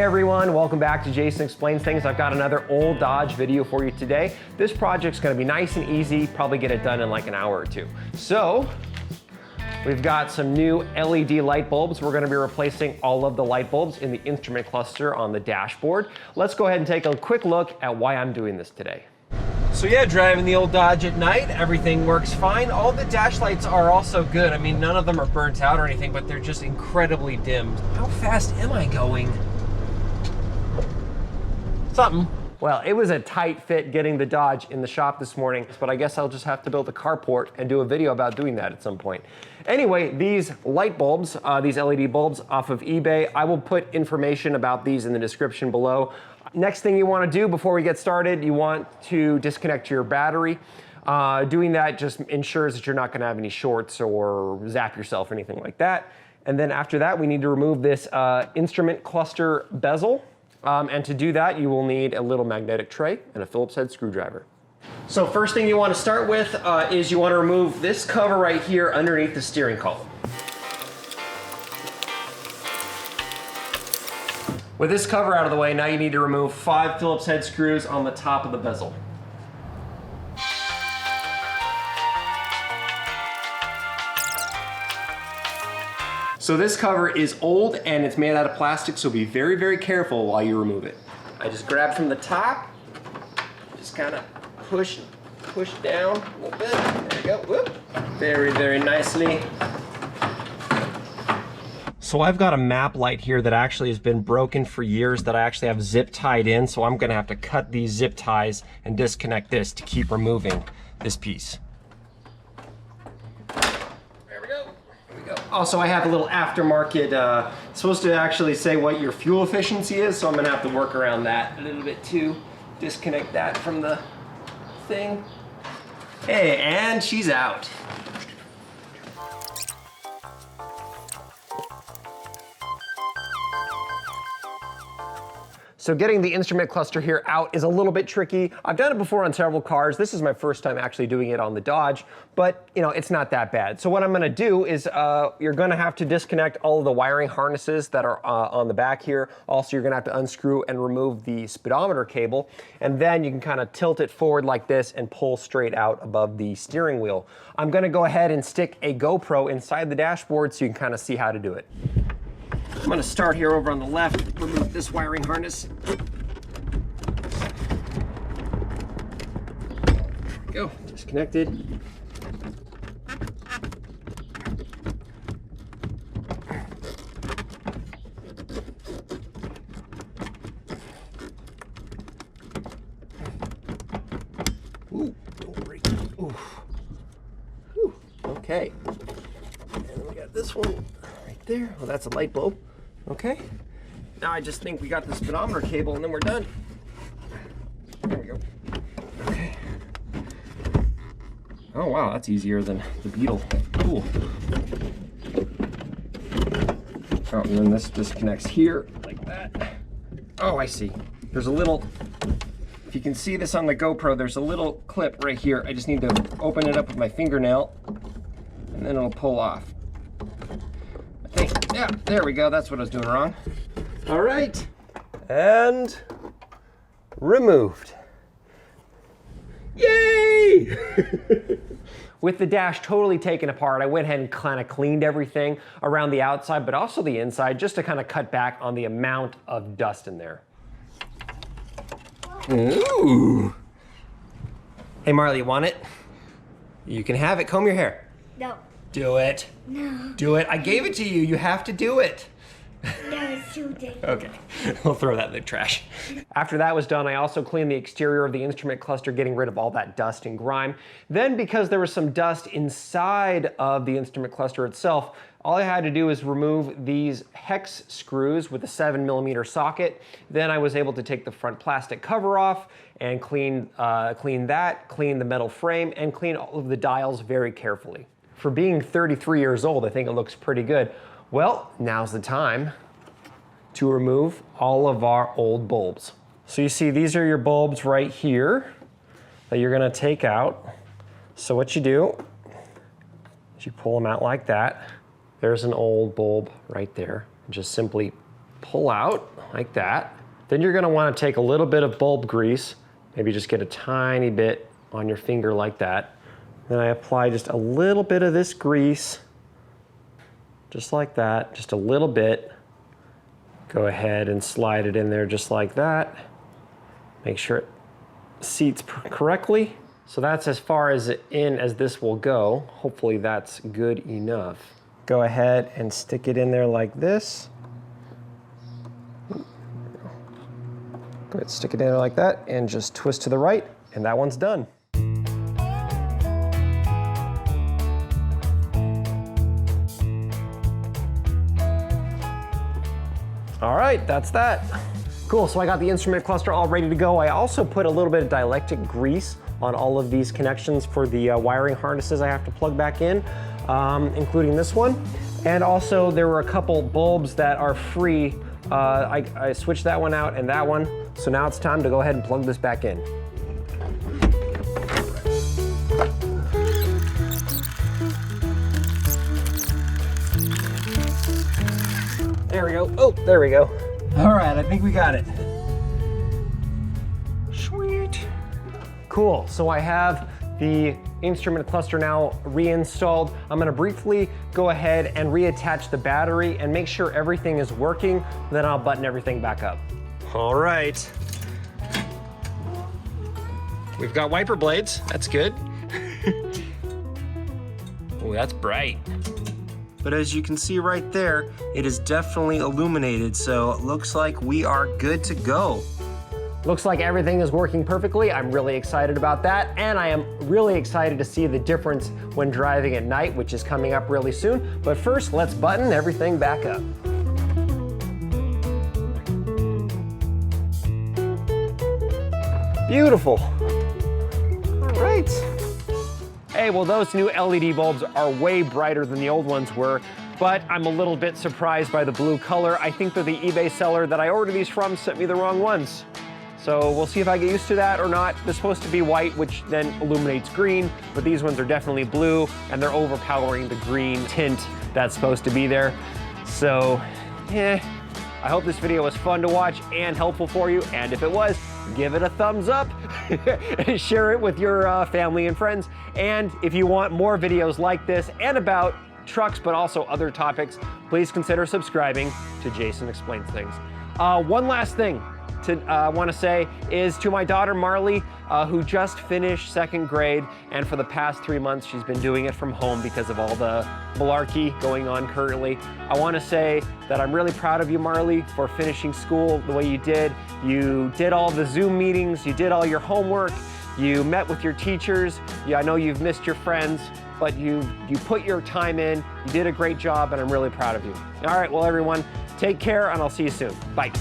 Hey everyone, welcome back to Jason Explains Things. I've got another old Dodge video for you today. This project's gonna be nice and easy, probably get it done in like an hour or two. So, we've got some new LED light bulbs. We're gonna be replacing all of the light bulbs in the instrument cluster on the dashboard. Let's go ahead and take a quick look at why I'm doing this today. So yeah, driving the old Dodge at night, everything works fine. All the dash lights are also good. I mean, none of them are burnt out or anything, but they're just incredibly dimmed. How fast am I going? Something. Well, it was a tight fit getting the Dodge in the shop this morning, but I guess I'll just have to build a carport and do a video about doing that at some point. Anyway, these light bulbs, these LED bulbs off of eBay, I will put information about these in the description below. Next thing you want to do before we get started, you want to disconnect your battery. Doing that just ensures that you're not going to have any shorts or zap yourself or anything like that. And then after that, we need to remove this instrument cluster bezel. And to do that, you will need a little magnetic tray and a Phillips-Head screwdriver. So first thing you want to start with is you want to remove this cover right here underneath the steering column. With this cover out of the way, now you need to remove 5 Phillips-Head screws on the top of the bezel. So this cover is old and it's made out of plastic, so be very, very careful while you remove it. I just grab from the top, just kind of push down a little bit. There you go, whoop. Very, very nicely. So I've got a map light here that actually has been broken for years that I actually have zip tied in, so I'm gonna have to cut these zip ties and disconnect this to keep removing this piece. Also, I have a little aftermarket, it's supposed to actually say what your fuel efficiency is, so I'm gonna have to work around that a little bit too. Disconnect that from the thing. Hey, and she's out. So getting the instrument cluster here out is a little bit tricky. I've done it before on several cars. This is my first time actually doing it on the Dodge, but you know, it's not that bad. So what I'm gonna do is you're gonna have to disconnect all of the wiring harnesses that are on the back here. Also, you're gonna have to unscrew and remove the speedometer cable, and then you can kind of tilt it forward like this and pull straight out above the steering wheel. I'm gonna go ahead and stick a GoPro inside the dashboard so you can kind of see how to do it. I'm gonna start here over on the left, remove this wiring harness. Go, disconnected. Ooh, don't break. Ooh. Whew. Okay. And then we got this one right there. Well, that's a light bulb. Okay. Now I just think we got the speedometer cable and then we're done. There we go. Okay. Oh wow, that's easier than the Beetle. Cool. Oh, and then this disconnects here like that. Oh, I see. There's a little, if you can see this on the GoPro, there's a little clip right here. I just need to open it up with my fingernail and then it'll pull off. I think, yeah, there we go. That's what I was doing wrong. All right, and removed. Yay! With the dash totally taken apart, I went ahead and kind of cleaned everything around the outside, but also the inside, just to kind of cut back on the amount of dust in there. Ooh. Hey Marley, you want it? You can have it. Comb your hair. No. Do it. No. Do it. I gave it to you. You have to do it. No, it's too dangerous. Okay, we'll throw that in the trash. After that was done, I also cleaned the exterior of the instrument cluster, getting rid of all that dust and grime. Then, because there was some dust inside of the instrument cluster itself, all I had to do is remove these hex screws with a 7mm socket. Then I was able to take the front plastic cover off and clean the metal frame, and clean all of the dials very carefully. For being 33 years old, I think it looks pretty good. Well, now's the time to remove all of our old bulbs. So you see, these are your bulbs right here that you're gonna take out. So what you do is you pull them out like that. There's an old bulb right there. Just simply pull out like that. Then you're gonna wanna take a little bit of bulb grease, maybe just get a tiny bit on your finger like that. Then I apply just a little bit of this grease, just like that, just a little bit. Go ahead and slide it in there just like that. Make sure it seats correctly. So that's as far as in as this will go. Hopefully that's good enough. Go ahead and stick it in there like this. Go ahead, stick it in there like that and just twist to the right, and that one's done. All right, that's that. Cool, so I got the instrument cluster all ready to go. I also put a little bit of dielectric grease on all of these connections for the wiring harnesses I have to plug back in, including this one. And also there were a couple bulbs that are free. I switched that one out and that one. So now it's time to go ahead and plug this back in. There we go. Oh, there we go. All right, I think we got it. Sweet. Cool, so I have the instrument cluster now reinstalled. I'm gonna briefly go ahead and reattach the battery and make sure everything is working, then I'll button everything back up. All right. We've got wiper blades, that's good. Oh, that's bright. But as you can see right there, it is definitely illuminated, so it looks like we are good to go. Looks like everything is working perfectly. I'm really excited about that, and I am really excited to see the difference when driving at night, which is coming up really soon. But first, let's button everything back up. Beautiful. All right. Hey, well, those new LED bulbs are way brighter than the old ones were, but I'm a little bit surprised by the blue color. I think that the eBay seller that I ordered these from sent me the wrong ones. So we'll see if I get used to that or not. They're supposed to be white, which then illuminates green, but these ones are definitely blue, and they're overpowering the green tint that's supposed to be there. So, I hope this video was fun to watch and helpful for you, and if it was, give it a thumbs up, share it with your family and friends, and if you want more videos like this and about trucks, but also other topics, please consider subscribing to Jason Explains Things. One last thing I want to say is to my daughter Marley, who just finished 2nd grade, and for the past 3 months she's been doing it from home because of all the malarkey going on currently. I want to say that I'm really proud of you, Marley, for finishing school the way you did. You did all the Zoom meetings, you did all your homework, you met with your teachers. Yeah, I know you've missed your friends, but you put your time in, you did a great job, and I'm really proud of you. All right, well everyone, take care, and I'll see you soon. Bye.